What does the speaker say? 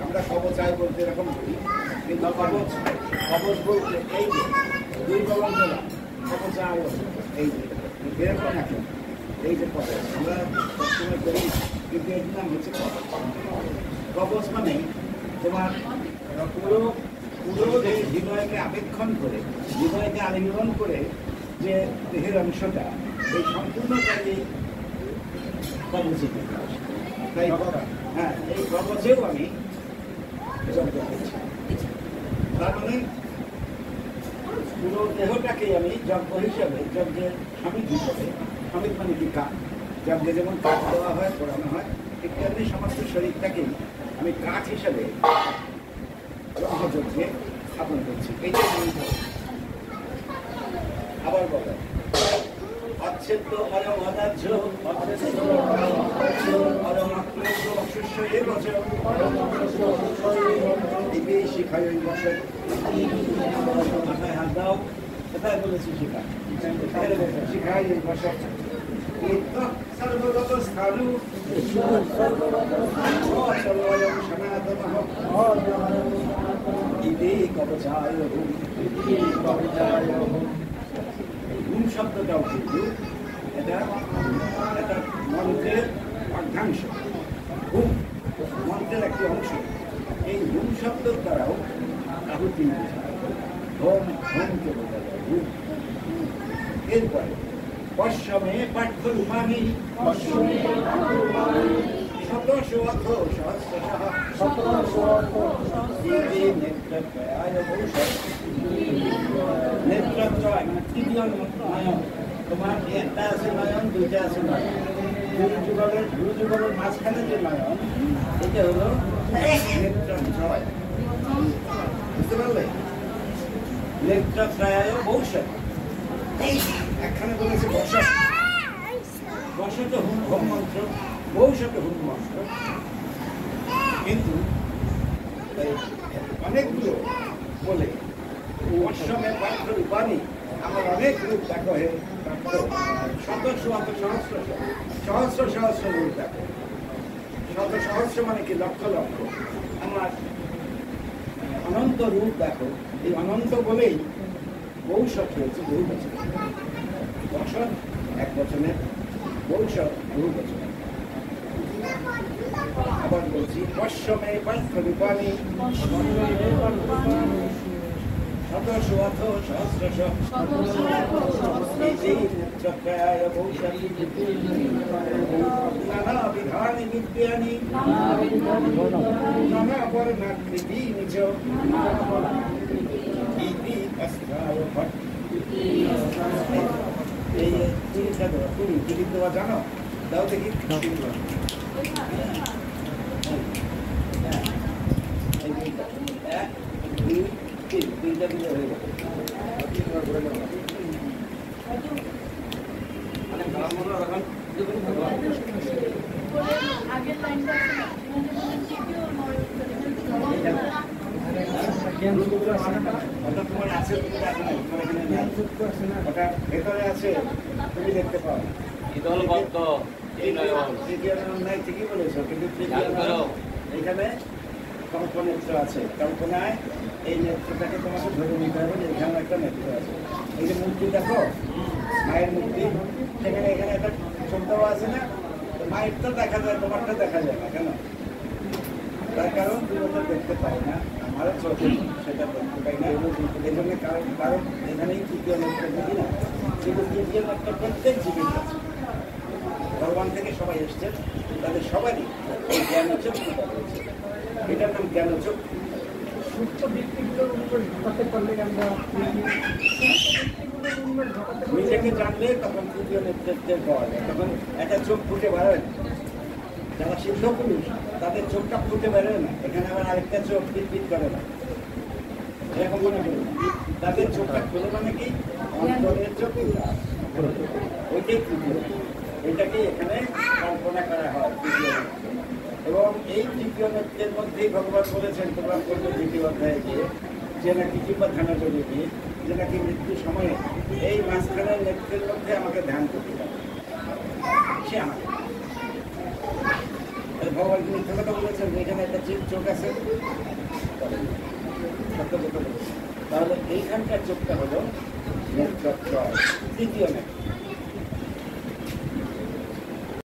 আমরা কবচায় বলতে এরকম বলি, কিন্তু কবচ কবচ বলতে এই যে দুই কলম জোড়া কবচায় এই যে এরকম এখন এই যে কবচ আমরা সবসময় করি, কিন্তু এর নাম হচ্ছে কবচ। কবচ মানে তোমার পুরো পুরো হৃদয়কে আবেক্ষণ করে, হৃদয়কে আলিঙ্গন করে যে দেহের অংশটা, এই সম্পূর্ণটাই কবচে। তাই হ্যাঁ, এই কবচেও আমি যজ্ঞ করছি। তার মানে পুরো দেহটাকে আমি যজ্ঞ হিসাবে, যজ্ঞের স্বামিক হিসাবে, স্বামিক মানে কি কাঠ, যজ্ঞে যেমন কাঠ দেওয়া হয়, পোড়ানো হয়, ঠিক তেমনি সমস্ত শরীরটাকেই আমি কাঠ হিসাবে যজ্ঞে স্থাপন করছি। এইটাই আবার বলো, অচ্ছেদ্য অয়ম অদাহ্য অয়ম আক্লেশ অশুষ্য এ বচন দিবে শিখায় ওই বছর। মাথায় হাত দাও, কোথায় বলেছি শিখা? শিখায় ওই বছর। সর্বগত স্থানু অচলয়ম সনাতনঃ ইতি কবচায় হুম। হুম শব্দটাও কিন্তু এটা একটা মন্ত্রের অর্ধাংশ। হুম মন্ত্রের একটি অংশ। এই হুম শব্দের দ্বারাও আহুতি হোম হোমকে বোঝা যায়। হুম। এরপরে পশ্চিমে পাঠ্যরূপাণি শতশো অথ নেত্রত্রয় মানে তৃতীয় নয়ন। তোমার একটা আছে নয়ন, দুইটা আছে নয়ন। দুই যুগলের মাঝখানে যে নয়ন, এটা হলো নেত্রত্রয়। বুঝতে পারলে? নেত্রত্রয় ভবিষ্যৎ। একখানে বলেছে বসত, বসত হোম মন্ত্র, ভবিষ্যতে হোম মন্ত্র। কিন্তু অনেকগুলো বলে পশ্চিমে পাত্র রূপানি আমার অনেক রূপ দেখো হে, শত শত সহস্র সহস্র সহস্র রূপ দেখো। শত সহস্র মানে কি লক্ষ লক্ষ। আমার অনন্ত রূপ দেখো। এই অনন্ত বলেই ভবিষ্যৎ হয়েছে বহু বছর। বছর এক বছরের, ভবিষ্যৎ বহু বছর। আবার বলছি পশ্চিমে পাঠ্যরূপাণি শতশ অথ সহস্রশ চক্রায় ভবিষ্যৎ নানা বিধানি বিদ্যানি নানা বর্ণাকৃতি নিজ ইতি অস্ত্রায় ভট। এই চুরিটা দেওয়া, চুরি দেওয়া জানো? দাও দেখি। এক দুই তিন, তিনটা দিলে হয়ে গেল। ভেতরে আছে, তুমি দেখতে পাও। ঠিকই বলেছ, কিন্তু এইখানে কল্পনেত্র আছে। কল্পনায় এই নেত্রটাকে তোমাকে ধরে নিতে হবে যে এখানে একটা নেত্র আছে। এই যে মূর্তি দেখো, মায়ের মূর্তি, সেখানে এখানে একটা ছোটটাও আছে না? মায়ের তো দেখা যায়, তোমারটা দেখা যায় না কেন? তার কারণ তুমি ওটা দেখতে পাই না, আমারও চোখে সেটা দেখতে পাই না। এই জন্য কারণ এখানেই তৃতীয় নেত্র দেখি না, কিন্তু তৃতীয় নেত্র প্রত্যেক জীবিত আছে। ভগবান থেকে সবাই এসছেন, তাদের সবারই এই জ্ঞানচক্ষুটা রয়েছে। এটার নাম জ্ঞানচক্ষু। নিজেকে জানলে তখন তৃতীয় নেতৃত্বের পাওয়া যায়। তখন একটা চোখ ফুটে বেরোয় না। যারা সিদ্ধ পুরুষ তাদের চোখটা ফুটে বেরোয় না, এখানে আবার আরেকটা চোখ পিট করে না, এরকম মনে করি না। তাদের চোখটা খুলে মানে কি অন্তরের চোখ, ওইটাই তৃতীয়। এটাকে এখানে কল্পনা করা হয় তৃতীয় নেত্র। এবং এই তৃতীয় নেত্রের মধ্যেই ভগবান বলেছেন, তোমরা করবে দ্বিতীয় অধ্যায়ে গিয়ে যে নাকি কিংবা থানা চলে গিয়ে যে নাকি মৃত্যুর সময়ে এই মাঝখানের নেত্রের মধ্যে আমাকে ধ্যান করতে পারে, সে আমাকে ভগবান মিথ্যা কথা বলেছেন, এখানে একটা চোখ আছে, সত্য কথা বলেছেন। তাহলে এইখানকার চোখটা হলো নেত্রত্রয়, তৃতীয় নেত্র।